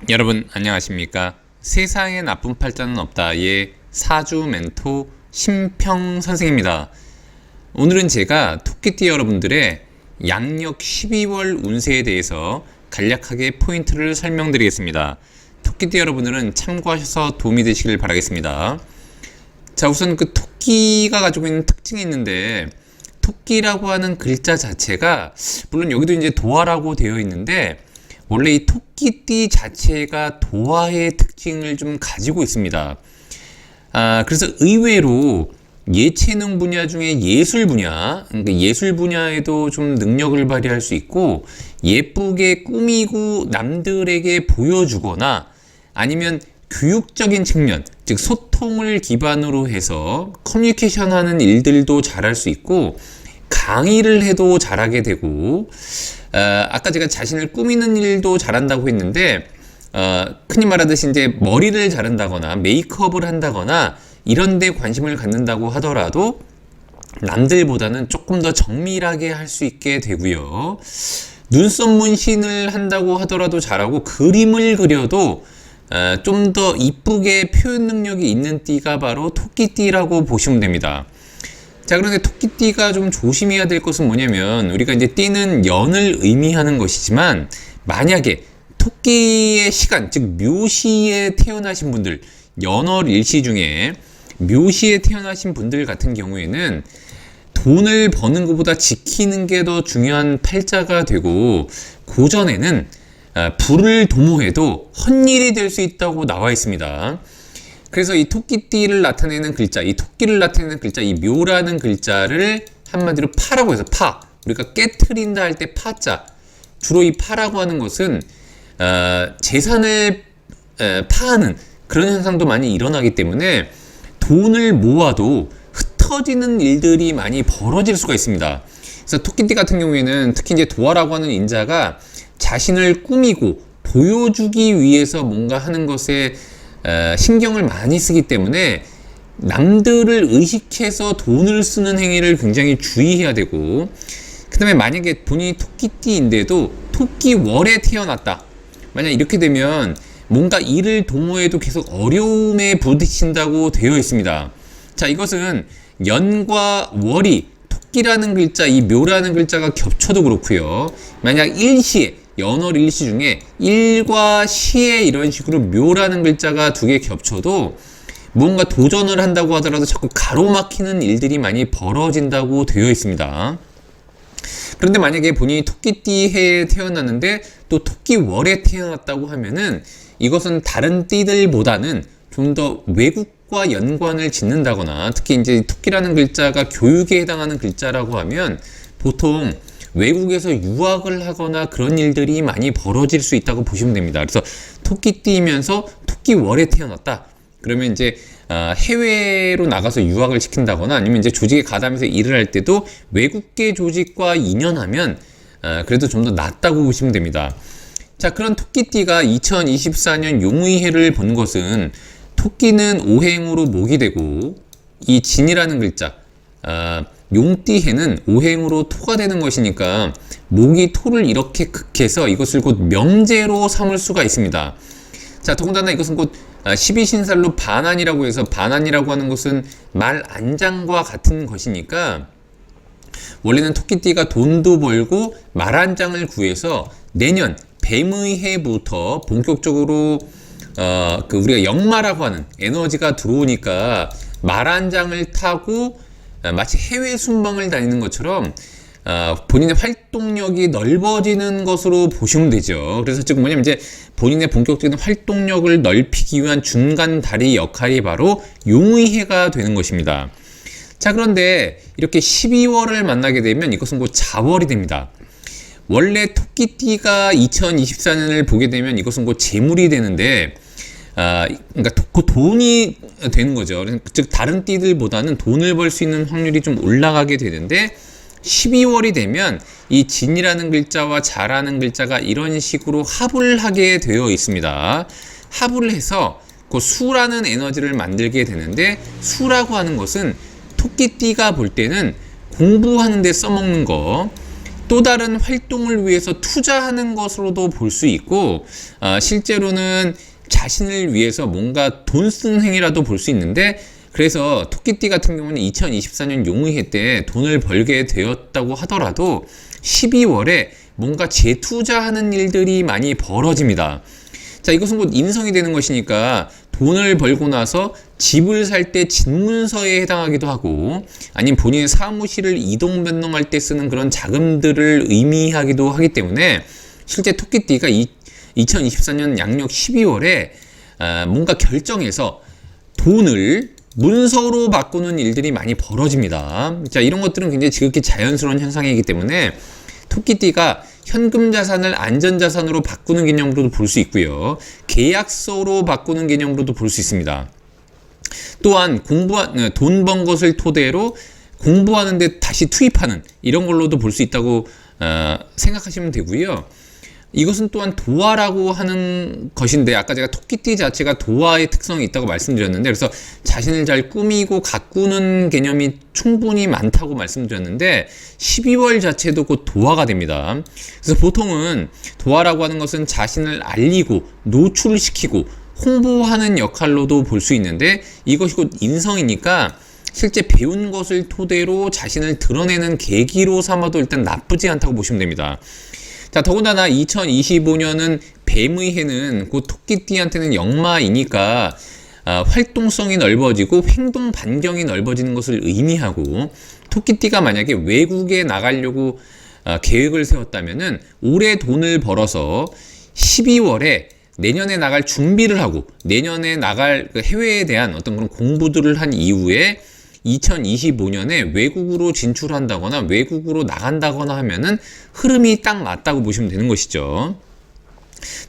여러분 안녕하십니까? 세상에 나쁜 팔자는 없다의 사주 멘토 심평 선생입니다. 오늘은 제가 토끼띠 여러분들의 양력 12월 운세에 대해서 간략하게 포인트를 설명드리겠습니다. 토끼띠 여러분들은 참고하셔서 도움이 되시길 바라겠습니다. 자, 우선 그 토끼가 가지고 있는 특징이 있는데, 토끼라고 하는 글자 자체가 물론 여기도 이제 도화라고 되어 있는데, 원래 이 토끼띠 자체가 도화의 특징을 좀 가지고 있습니다. 그래서 의외로 예체능 분야 중에 예술 분야, 그러니까 예술 분야에도 좀 능력을 발휘할 수 있고, 예쁘게 꾸미고 남들에게 보여주거나 아니면 교육적인 측면, 즉 소통을 기반으로 해서 커뮤니케이션 하는 일들도 잘할 수 있고, 강의를 해도 잘하게 되고, 아까 제가 자신을 꾸미는 일도 잘한다고 했는데, 흔히 말하듯이 이제 머리를 자른다거나 메이크업을 한다거나 이런 데 관심을 갖는다고 하더라도 남들보다는 조금 더 정밀하게 할 수 있게 되고요. 눈썹 문신을 한다고 하더라도 잘하고, 그림을 그려도 좀 더 이쁘게 표현 능력이 있는 띠가 바로 토끼띠라고 보시면 됩니다. 자, 그런데 토끼띠가 좀 조심해야 될 것은 뭐냐면, 우리가 이제 띠는 연을 의미하는 것이지만, 만약에 토끼의 시간, 즉 묘시에 태어나신 분들, 연월 일시 중에 묘시에 태어나신 분들 같은 경우에는 돈을 버는 것보다 지키는 게 더 중요한 팔자가 되고, 고전에는 불을 도모해도 헛일이 될 수 있다고 나와 있습니다. 그래서 이 토끼띠를 나타내는 글자, 이 토끼를 나타내는 글자, 이 묘라는 글자를 한마디로 파라고 해서 파, 우리가 깨트린다 할 때 파자, 주로 이 파라고 하는 것은 재산을 파하는 그런 현상도 많이 일어나기 때문에 돈을 모아도 흩어지는 일들이 많이 벌어질 수가 있습니다. 그래서 토끼띠 같은 경우에는 특히 이제 도화라고 하는 인자가 자신을 꾸미고 보여주기 위해서 뭔가 하는 것에 신경을 많이 쓰기 때문에 남들을 의식해서 돈을 쓰는 행위를 굉장히 주의해야 되고, 그 다음에 만약에 본인이 토끼띠인데도 토끼월에 태어났다, 만약 이렇게 되면 뭔가 일을 도모해도 계속 어려움에 부딪힌다고 되어 있습니다. 자, 이것은 연과 월이 토끼라는 글자, 이 묘라는 글자가 겹쳐도 그렇고요. 만약 일시에, 연월 일시 중에 일과 시에 이런 식으로 묘라는 글자가 두 개 겹쳐도 뭔가 도전을 한다고 하더라도 자꾸 가로막히는 일들이 많이 벌어진다고 되어 있습니다. 그런데 만약에 본인이 토끼띠 해에 태어났는데 또 토끼월에 태어났다고 하면은, 이것은 다른 띠들보다는 좀 더 외국과 연관을 짓는다거나, 특히 이제 토끼라는 글자가 교육에 해당하는 글자라고 하면 보통 외국에서 유학을 하거나 그런 일들이 많이 벌어질 수 있다고 보시면 됩니다. 그래서 토끼띠면서 토끼월에 태어났다, 그러면 이제 해외로 나가서 유학을 시킨다거나 아니면 이제 조직에 가담해서 일을 할 때도 외국계 조직과 인연하면 그래도 좀 더 낫다고 보시면 됩니다. 자, 그런 토끼띠가 2024년 용의해를 본 것은, 토끼는 오행으로 목이 되고 이 진이라는 글자, 용띠해는 오행으로 토가 되는 것이니까 목이 토를 이렇게 극해서 이것을 곧 명제로 삼을 수가 있습니다. 자, 더군다나 이것은 곧 12신살로 반한이라고 해서, 반한이라고 하는 것은 말 안장과 같은 것이니까 원래는 토끼띠가 돈도 벌고 말 안장을 구해서 내년 뱀의 해부터 본격적으로 우리가 역마라고 하는 에너지가 들어오니까 말 안장을 타고 마치 해외 순방을 다니는 것처럼 본인의 활동력이 넓어지는 것으로 보시면 되죠. 그래서 지금 뭐냐면 이제 본인의 본격적인 활동력을 넓히기 위한 중간 다리 역할이 바로 용의해가 되는 것입니다. 자, 그런데 이렇게 12월을 만나게 되면 이것은 곧 자월이 됩니다. 원래 토끼띠가 2024년을 보게 되면 이것은 곧 재물이 되는데, 그러니까 돈이 되는 거죠. 즉 다른 띠들보다는 돈을 벌 수 있는 확률이 좀 올라가게 되는데, 12월이 되면 이 진이라는 글자와 자라는 글자가 이런 식으로 합을 하게 되어 있습니다. 합을 해서 그 수라는 에너지를 만들게 되는데, 수라고 하는 것은 토끼띠가 볼 때는 공부하는 데 써먹는 거, 또 다른 활동을 위해서 투자하는 것으로도 볼 수 있고, 실제로는 자신을 위해서 뭔가 돈 쓰는 행위라도 볼 수 있는데, 그래서 토끼띠 같은 경우는 2024년 용의해 때 돈을 벌게 되었다고 하더라도 12월에 뭔가 재투자하는 일들이 많이 벌어집니다. 자, 이것은 곧 인성이 되는 것이니까 돈을 벌고 나서 집을 살 때 집문서에 해당하기도 하고, 아니면 본인의 사무실을 이동 변동할 때 쓰는 그런 자금들을 의미하기도 하기 때문에, 실제 토끼띠가 2024년 양력 12월에 뭔가 결정해서 돈을 문서로 바꾸는 일들이 많이 벌어집니다. 자, 이런 것들은 굉장히 지극히 자연스러운 현상이기 때문에 토끼띠가 현금 자산을 안전 자산으로 바꾸는 개념으로도 볼 수 있고요. 계약서로 바꾸는 개념으로도 볼 수 있습니다. 또한 돈 번 것을 토대로 공부하는데 다시 투입하는 이런 걸로도 볼 수 있다고 생각하시면 되고요. 이것은 또한 도화라고 하는 것인데, 아까 제가 토끼띠 자체가 도화의 특성이 있다고 말씀드렸는데, 그래서 자신을 잘 꾸미고 가꾸는 개념이 충분히 많다고 말씀드렸는데 12월 자체도 곧 도화가 됩니다. 그래서 보통은 도화라고 하는 것은 자신을 알리고 노출시키고 홍보하는 역할로도 볼 수 있는데, 이것이 곧 인성이니까 실제 배운 것을 토대로 자신을 드러내는 계기로 삼아도 일단 나쁘지 않다고 보시면 됩니다. 자, 더군다나 2025년은 뱀의 해는 곧 토끼띠한테는 역마이니까 활동성이 넓어지고 행동 반경이 넓어지는 것을 의미하고, 토끼띠가 만약에 외국에 나가려고 계획을 세웠다면은 올해 돈을 벌어서 12월에 내년에 나갈 준비를 하고, 내년에 나갈 그 해외에 대한 어떤 그런 공부들을 한 이후에 2025년에 외국으로 진출한다거나 외국으로 나간다거나 하면은 흐름이 딱 맞다고 보시면 되는 것이죠.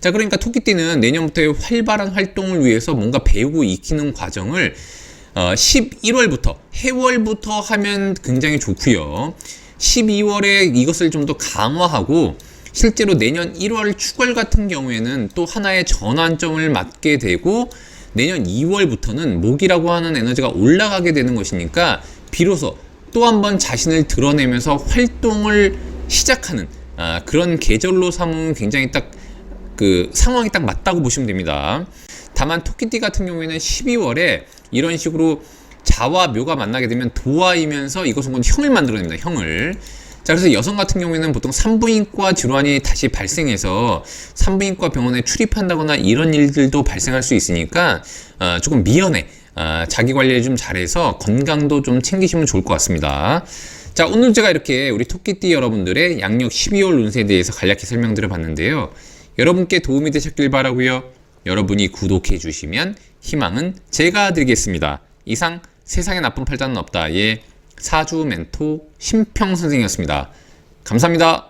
자, 그러니까 토끼띠는 내년부터의 활발한 활동을 위해서 뭔가 배우고 익히는 과정을 11월부터 해월부터 하면 굉장히 좋고요. 12월에 이것을 좀 더 강화하고, 실제로 내년 1월 축월 같은 경우에는 또 하나의 전환점을 맞게 되고, 내년 2월부터는 목이라고 하는 에너지가 올라가게 되는 것이니까 비로소 또 한 번 자신을 드러내면서 활동을 시작하는 그런 계절로 삼으면 굉장히 딱 그 상황이 딱 맞다고 보시면 됩니다. 다만 토끼띠 같은 경우에는 12월에 이런 식으로 자와 묘가 만나게 되면 도화이면서 이것은 곧 형을 만들어냅니다. 형을. 자, 그래서 여성 같은 경우에는 보통 산부인과 질환이 다시 발생해서 산부인과 병원에 출입한다거나 이런 일들도 발생할 수 있으니까 조금 미연에 자기 관리를 좀 잘해서 건강도 좀 챙기시면 좋을 것 같습니다. 자, 오늘 제가 이렇게 우리 토끼띠 여러분들의 양력 12월 운세에 대해서 간략히 설명드려 봤는데요. 여러분께 도움이 되셨길 바라고요. 여러분이 구독해 주시면 희망은 제가 드리겠습니다. 이상 세상에 나쁜 팔자는 없다의 사주 멘토 심평 선생이었습니다. 감사합니다.